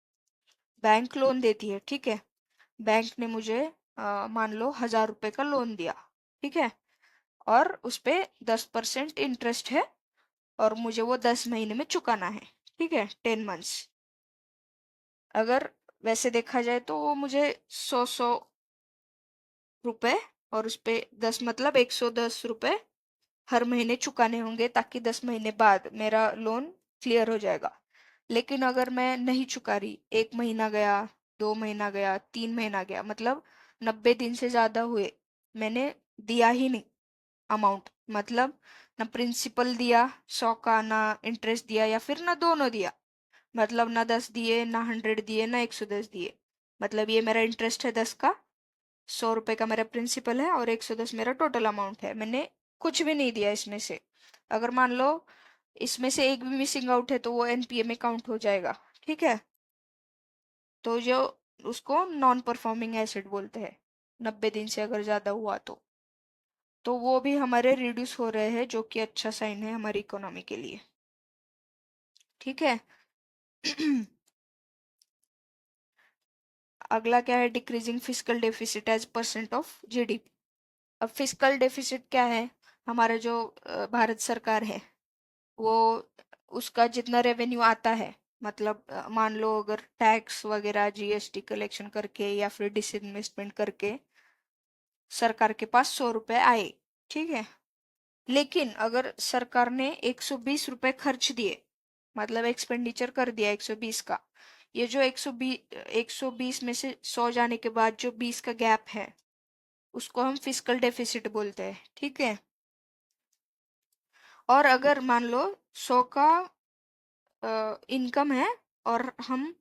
बैंक लोन देती है, ठीक है, बैंक ने मुझे मान लो 1000 रुपए का लोन दिया, ठीक है, और उस पे 10% इंटरेस्ट है, और मुझे वो 10 महीने में चुकाना है, ठीक है, 10 मंथ्स। अगर वैसे देखा जाए तो वो मुझे 100 रुपए, और उस पे 10 मतलब 110 रुपए हर महीने चुकाने होंगे, ताकि 10 महीने बाद मेरा लोन क्लियर हो जाएगा। लेकिन अगर मैं नहीं चुका रही, 1 महीना गया, 2 महीना गया, 3 महीना गया, मतलब 90 दिन से ज्यादा हुए, मैंने दिया ही नहीं अमाउंट, मतलब ना प्रिंसिपल दिया 100 का, ना इंटरेस्ट दिया, या फिर ना दोनों दिया, मतलब ना 10 दिए, ना 100 दिए, ना 110 दिए, मतलब ये मेरा इंटरेस्ट है 10 का, 100 रुपए का मेरा प्रिंसिपल है, और 110 मेरा टोटल अमाउंट है, मैंने कुछ भी नहीं दिया इसमें से। अगर मान लो इसमें से एक भी मिसिंग आउट है तो वो एनपीए में काउंट हो जाएगा। ठीक है, तो जो उसको नॉन परफॉर्मिंग एसेट बोलते हैं, 90 दिन से अगर ज्यादा हुआ तो वो भी हमारे रिड्यूस हो रहे हैं, जो कि अच्छा साइन है हमारी इकोनॉमी के लिए। ठीक है। अगला क्या है, decreasing physical deficit as percent of GDP. अब फिजिकल डेफिसिट क्या है, हमारा जो भारत सरकार है वो, उसका जितना रेवेन्यू आता है, मतलब मान लो अगर टैक्स वगैरह जीएसटी कलेक्शन करके या फिर डिसइन्वेस्टमेंट करके सरकार के पास 100 रुपए आए, ठीक है, लेकिन अगर सरकार ने 120 रुपए खर्च दिए, मतलब एक्सपेंडिचर कर दिया 120 का, ये जो 120 में से 100 जाने के बाद जो 20 का गैप है, उसको हम फिजिकल डेफिसिट बोलते हैं। ठीक है, और अगर मान लो 100 का इनकम है, और हम,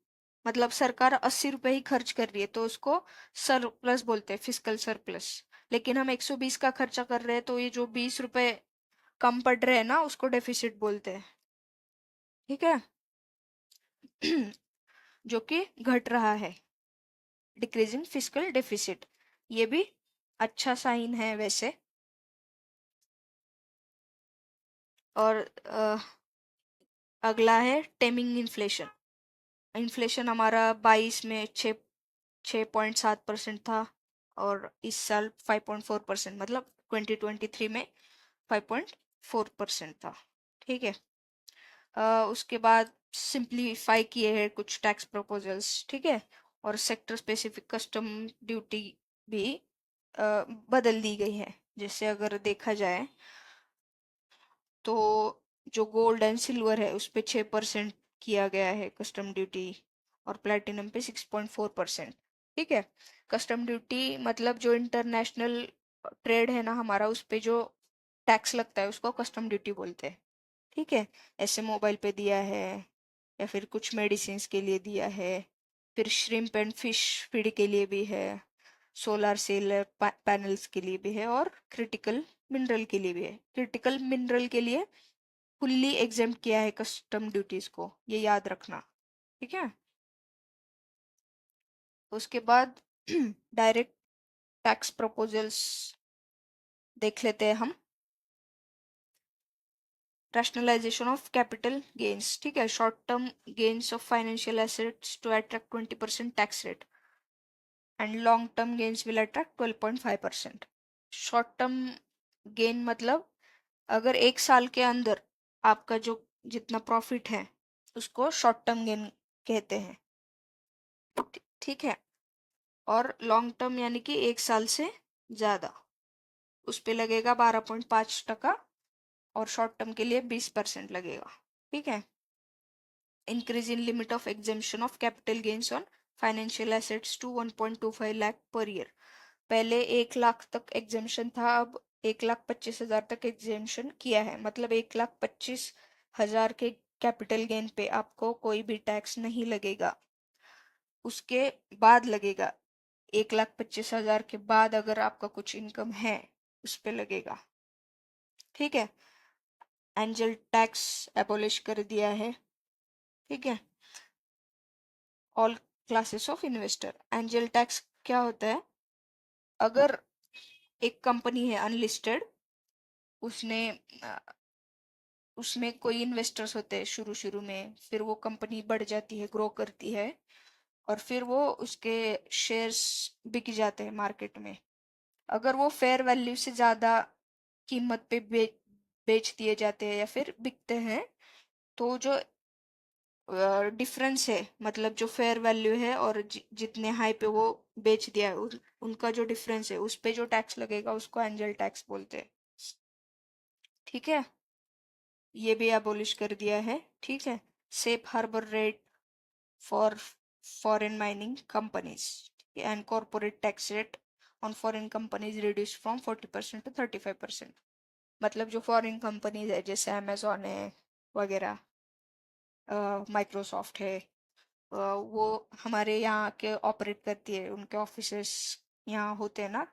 मतलब सरकार 80 रुपए ही खर्च कर रही है, तो उसको सरप्लस बोलते हैं, फिजिकल सरप्लस। लेकिन हम 120 का खर्चा कर रहे हैं, तो ये जो 20 रुपए कम पड़ रहे हैं ना, उसको डेफिसिट बोलते हैं। ठीक है। जो कि घट रहा है, डिक्रीजिंग फिजिकल डेफिसिट, ये भी अच्छा साइन है वैसे। और अगला है टेमिंग इन्फ्लेशन। इन्फ्लेशन हमारा 22 में 6.7% था, और इस साल 5.4%, मतलब 2023 में 5.4% था। ठीक है। उसके बाद सिंप्लीफाई किए हैं कुछ टैक्स प्रपोजल्स, ठीक है, और सेक्टर स्पेसिफिक कस्टम ड्यूटी भी बदल दी गई है। जैसे अगर देखा जाए तो जो गोल्ड एंड सिल्वर है उस पे 6% किया गया है कस्टम ड्यूटी, और प्लेटिनम पे 6.4%। ठीक है, कस्टम ड्यूटी मतलब जो इंटरनेशनल ट्रेड है ना हमारा, उस पे जो टैक्स लगता है उसको कस्टम ड्यूटी बोलते हैं। ठीक है, ऐसे मोबाइल पे दिया है, या फिर कुछ मेडिसिन के लिए दिया है, फिर श्रिम्प एंड फिश फीड के लिए भी है, सोलर सेल पैनल्स के लिए भी है, और क्रिटिकल मिनरल के लिए भी है। क्रिटिकल मिनरल के लिए फुल्ली एग्जेम्प्ट किया है कस्टम ड्यूटीज को, ये याद रखना। ठीक है, उसके बाद डायरेक्ट टैक्स प्रपोजल्स देख लेते हैं हम। रैशनलाइजेशन ऑफ कैपिटल गेन्स, ठीक है, short term gains of financial assets to attract 20% tax rate, and long term gains will attract 12.5%। Short term gain मतलब अगर 1 साल के अंदर आपका जो जितना प्रॉफिट है उसको शॉर्ट टर्म गेन कहते हैं। ठीक है, और लॉन्ग टर्म यानी कि 1 साल से ज्यादा, उस पे लगेगा 12.5%, और शॉर्ट टर्म के लिए 20% लगेगा। ठीक है, increase in limit of exemption of capital gains on financial assets to 1.25 lakh per year. पहले 1 लाख तक एग्जेम्पशन था, अब 1,25,000 तक एग्जेम्पशन किया है, मतलब 1,25,000 के कैपिटल गेन पे आपको कोई भी टैक्स नहीं लगेगा। उसके बाद लगेगा, 1,25,000 के बाद अगर आपका कुछ इनकम है उस पे लगेगा। ठीक है, एंजल टैक्स एबोलिश कर दिया है। ठीक है, all classes of investor. Angel tax क्या होता है? अगर एक कंपनी है अनलिस्टेड, उसने उसमें कोई इन्वेस्टर्स होते हैं शुरू शुरू में, फिर वो कंपनी बढ़ जाती है, ग्रो करती है, और फिर वो उसके शेयर्स बिक जाते हैं मार्केट में। अगर वो फेयर वैल्यू से ज़्यादा कीमत पे बेच दिए जाते हैं या फिर बिकते हैं, तो जो डिफरेंस है, मतलब जो फेयर वैल्यू है और जितने हाई पे वो बेच दिया है, उनका जो डिफरेंस है, उस पे जो टैक्स लगेगा उसको एंजल टैक्स बोलते हैं। ठीक है, ये भी अबोलिश कर दिया है। ठीक है, safe harbour rate for foreign mining companies and corporate tax rate on foreign companies reduce from 40% to 35%। मतलब जो फॉरेन कंपनीज है, जैसे अमेजोन है वगैरह, माइक्रोसॉफ्ट है, वो हमारे यहाँ के ऑपरेट करती है, उनके ऑफिसेस यहाँ होते हैं ना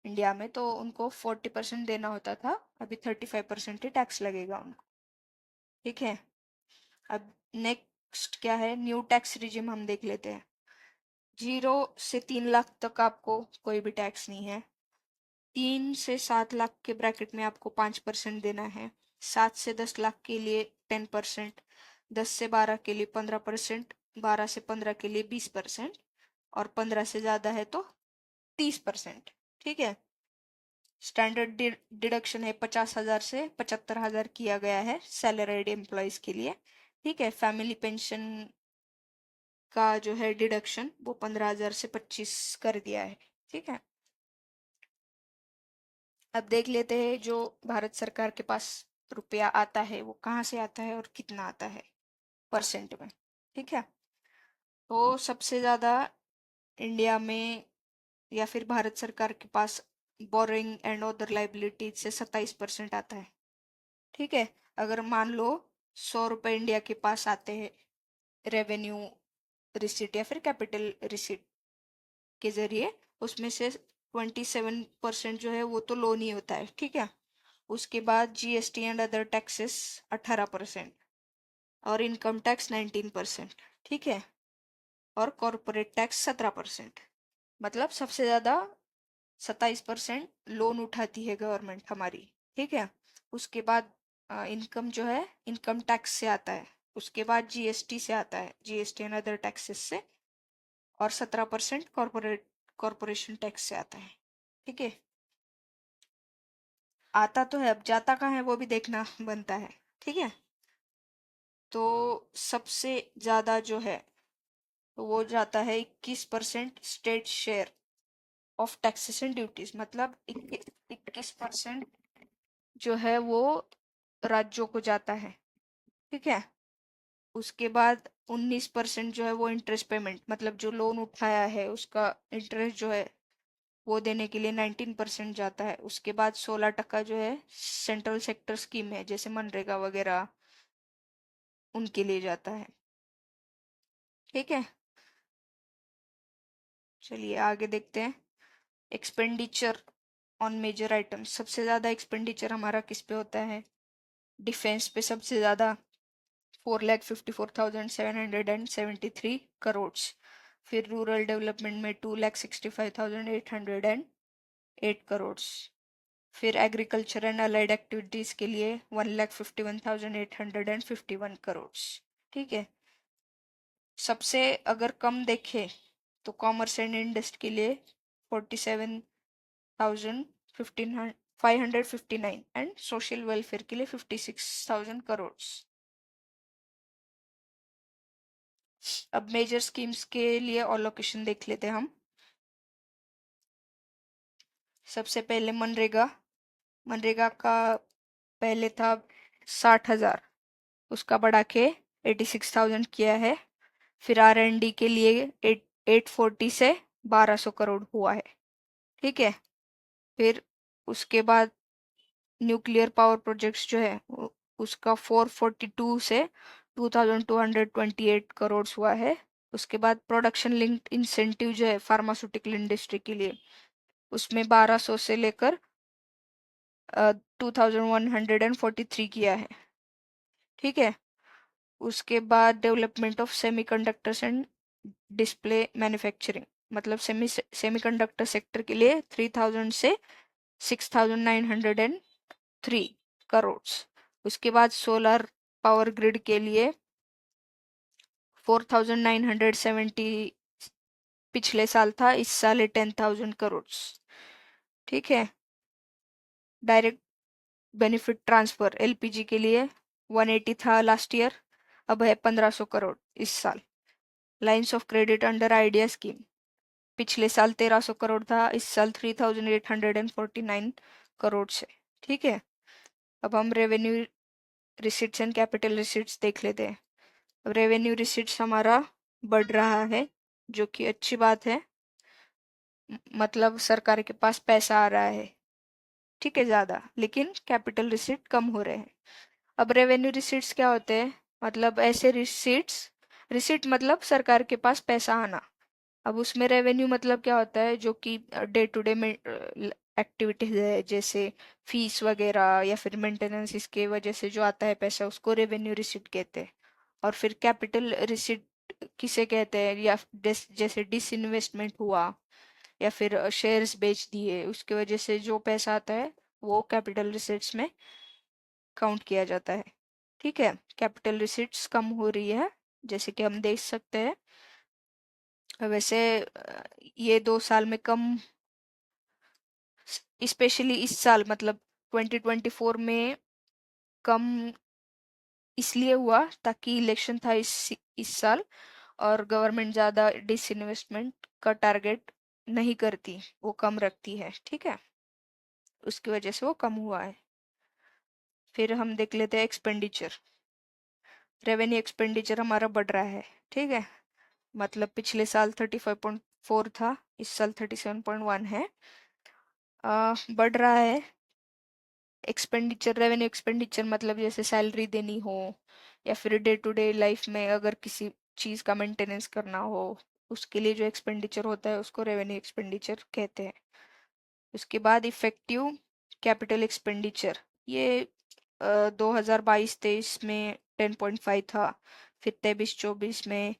इंडिया में, तो उनको 40% देना होता था, अभी 35% ही टैक्स लगेगा उनको। ठीक है, अब नेक्स्ट क्या है, न्यू टैक्स रिजिम हम देख लेते हैं। 0 से 3 लाख तक आपको कोई भी टैक्स नहीं है। 3 से 7 लाख के ब्रैकेट में आपको 5% देना है। 7 से 10 लाख के लिए 10%, 10 से 12 के लिए 15%, 12 से 15 के लिए 20%, और 15 से ज्यादा है तो 30%। ठीक है, स्टैंडर्ड डिडक्शन है 50,000 से 75,000 किया गया है सैलरीड एम्प्लॉयज के लिए। ठीक है, फैमिली पेंशन का जो है डिडक्शन वो 15,000 से 25 कर दिया है। ठीक है, अब देख लेते हैं जो भारत सरकार के पास रुपया आता है वो कहाँ से आता है और कितना आता है परसेंट में। ठीक है, तो सबसे ज़्यादा इंडिया में या फिर भारत सरकार के पास बोरिंग एंड अदर लाइबिलिटीज से 27% आता है। ठीक है, अगर मान लो 100 रुपये इंडिया के पास आते हैं रेवेन्यू रिसीट या फिर कैपिटल रिसीट के जरिए, उसमें से 27% जो है वो तो लोन ही होता है। ठीक है, उसके बाद जीएसटी एंड अदर टैक्सेस 18%, और इनकम टैक्स 19%। ठीक है, और कॉरपोरेट टैक्स 17%। मतलब सबसे ज़्यादा 27% लोन उठाती है गवर्नमेंट हमारी। ठीक है, उसके बाद इनकम जो है इनकम टैक्स से आता है, उसके बाद जीएसटी से आता है, जीएसटी एंड अदर टैक्सेस से, और 17% कॉरपोरेशन टैक्स से आता है। ठीक है, आता तो है, अब जाता कहाँ है वो भी देखना बनता है। ठीक है, तो सबसे ज्यादा जो है तो वो जाता है 21% state share of taxation duties, मतलब 21% जो है वो राज्यों को जाता है। ठीक है, उसके बाद 19% जो है वो इंटरेस्ट पेमेंट, मतलब जो लोन उठाया है उसका इंटरेस्ट जो है वो देने के लिए 19% जाता है। उसके बाद 16% जो है सेंट्रल सेक्टर स्कीम है, जैसे मनरेगा वगैरह, उनके लिए जाता है। ठीक है, चलिए आगे देखते हैं। एक्सपेंडिचर ऑन मेजर आइटम्स, सबसे ज़्यादा एक्सपेंडिचर हमारा किस पे होता है? डिफेंस पे सबसे ज़्यादा, 4,54,773 करोड़। फिर रूरल डेवलपमेंट में 2,65,808 करोड़। फिर एग्रीकल्चर एंड अलाइड एक्टिविटीज़ के लिए 1,51,851 करोड़। ठीक है, सबसे अगर कम देखे तो कॉमर्स एंड इंडस्ट्री के लिए 47,559, एंड सोशल वेलफेयर के लिए 56,000 करोड़। अब मेजर स्कीम्स के लिए ऑलोकेशन देख लेते हैं हम। सबसे पहले मनरेगा। मनरेगा का पहले था 60,000, उसका बढ़ा के 86,000 किया है। फिर R&D के लिए 840 से 1,200 करोड़ हुआ है। ठीक है। फिर उसके बाद न्यूक्लियर पावर प्रोजेक्ट्स जो है उसका 442 से 2228 करोड़ हुआ है। उसके बाद प्रोडक्शन लिंक्ड इंसेंटिव जो है फार्मास्यूटिकल इंडस्ट्री के लिए, उसमें 1200 से लेकर 2143 किया है। ठीक है। उसके बाद development of semiconductors and display manufacturing, मतलब सेमीकंडक्टर सेक्टर के लिए 3000 से 6903 करोड़। उसके बाद सोलर पावर ग्रिड के लिए 4970 पिछले साल था, इस साल है 10,000 करोड़। ठीक है। डायरेक्ट बेनिफिट ट्रांसफर एलपीजी के लिए 180 था लास्ट ईयर, अब है 1500 करोड़ इस साल। Lines of credit under idea scheme, पिछले साल 1300 करोड़ था, इस साल 3849 करोड़ से। ठीक है। अब हम revenue receipts and capital receipts देख लेते हैं। अब रेवेन्यू रिसिट्स हमारा बढ़ रहा है, जो कि अच्छी बात है, मतलब सरकार के पास पैसा आ रहा है। ठीक है, ज्यादा, लेकिन कैपिटल रिसिट कम हो रहे हैं। अब रेवेन्यू रिसिट्स क्या होते हैं, मतलब ऐसे रिसिट्स, रिसिट मतलब सरकार के पास पैसा आना। अब उसमें रेवेन्यू मतलब क्या होता है, जो कि डे टू डे में एक्टिविटीज है, जैसे फीस वगैरह या फिर मेंटेनेंस, इसके वजह से जो आता है पैसा उसको रेवेन्यू रिसिट कहते हैं। और फिर कैपिटल रिसिट किसे कहते हैं, या जैसे डिसइन्वेस्टमेंट हुआ या फिर शेयर्स बेच दिए, उसके वजह से जो पैसा आता है वो कैपिटल रिसिट्स में काउंट किया जाता है। ठीक है। कैपिटल रिसिट्स कम हो रही है, जैसे कि हम देख सकते हैं। वैसे ये 2 साल में कम, स्पेशली इस साल मतलब 2024 में कम इसलिए हुआ ताकि इलेक्शन था इस साल, और गवर्नमेंट ज़्यादा डिसइन्वेस्टमेंट का टारगेट नहीं करती, वो कम रखती है। ठीक है, उसकी वजह से वो कम हुआ है। फिर हम देख लेते हैं एक्सपेंडिचर। रेवेन्यू एक्सपेंडिचर हमारा बढ़ रहा है। ठीक है, मतलब पिछले साल 35.4 था, इस साल 37.1 है। बढ़ रहा है एक्सपेंडिचर। रेवेन्यू एक्सपेंडिचर मतलब जैसे सैलरी देनी हो या फिर डे टू डे लाइफ में अगर किसी चीज़ का मेंटेनेंस करना हो, उसके लिए जो एक्सपेंडिचर होता है उसको रेवेन्यू एक्सपेंडिचर कहते हैं। उसके बाद इफेक्टिव कैपिटल एक्सपेंडिचर, ये 2022-23 में 10.5 था, फिर 23-24 में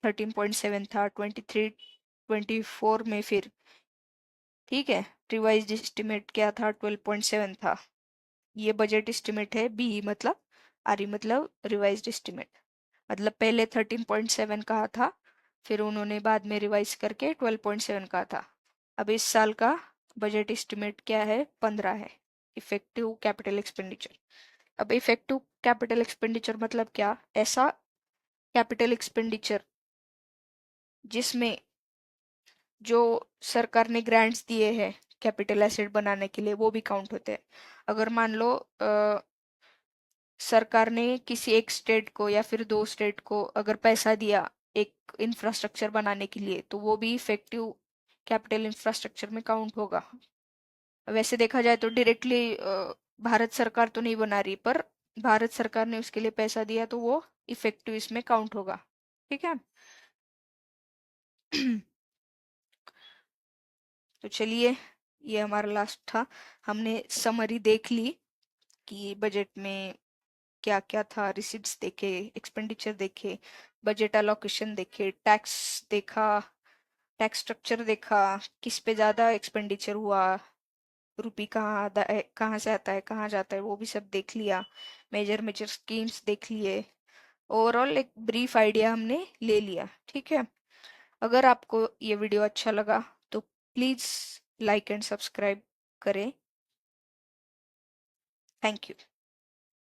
13.7 था, 23-24 में फिर, ठीक है, रिवाइज एस्टिमेट क्या था, 12.7 था। ये बजट एस्टिमेट है, बी मतलब, आर ई मतलब रिवाइज्ड एस्टिमेट। मतलब पहले 13.7 कहा था, फिर उन्होंने बाद में रिवाइज करके 12.7 कहा था। अब इस साल का बजट एस्टिमेट क्या है, 15 है इफेक्टिव कैपिटल एक्सपेंडिचर। अब इफेक्टिव कैपिटल एक्सपेंडिचर मतलब क्या, ऐसा कैपिटल एक्सपेंडिचर जिसमें जो सरकार ने ग्रांट्स दिए हैं कैपिटल एसेट बनाने के लिए, वो भी काउंट होते हैं। अगर मान लो सरकार ने किसी एक स्टेट को या फिर 2 स्टेट को अगर पैसा दिया एक इंफ्रास्ट्रक्चर बनाने के लिए, तो वो भी इफेक्टिव कैपिटल इंफ्रास्ट्रक्चर में काउंट होगा। वैसे देखा जाए तो डायरेक्टली भारत सरकार तो नहीं बना रही, पर भारत सरकार ने उसके लिए पैसा दिया तो वो इफेक्टिव इसमें काउंट होगा। ठीक है। तो चलिए, ये हमारा लास्ट था। हमने समरी देख ली कि बजट में क्या क्या था, रिसिट्स देखे, एक्सपेंडिचर देखे, बजट अलोकेशन देखे, टैक्स देखा, टैक्स स्ट्रक्चर देखा, किस पे ज्यादा एक्सपेंडिचर हुआ, रुपी कहाँ से आता है कहाँ जाता है, वो भी सब देख लिया। मेजर मेजर स्कीम्स देख लिए। ओवरऑल एक ब्रीफ आइडिया हमने ले लिया। ठीक है। अगर आपको ये वीडियो अच्छा लगा तो प्लीज़ लाइक एंड सब्सक्राइब करें। Thank you.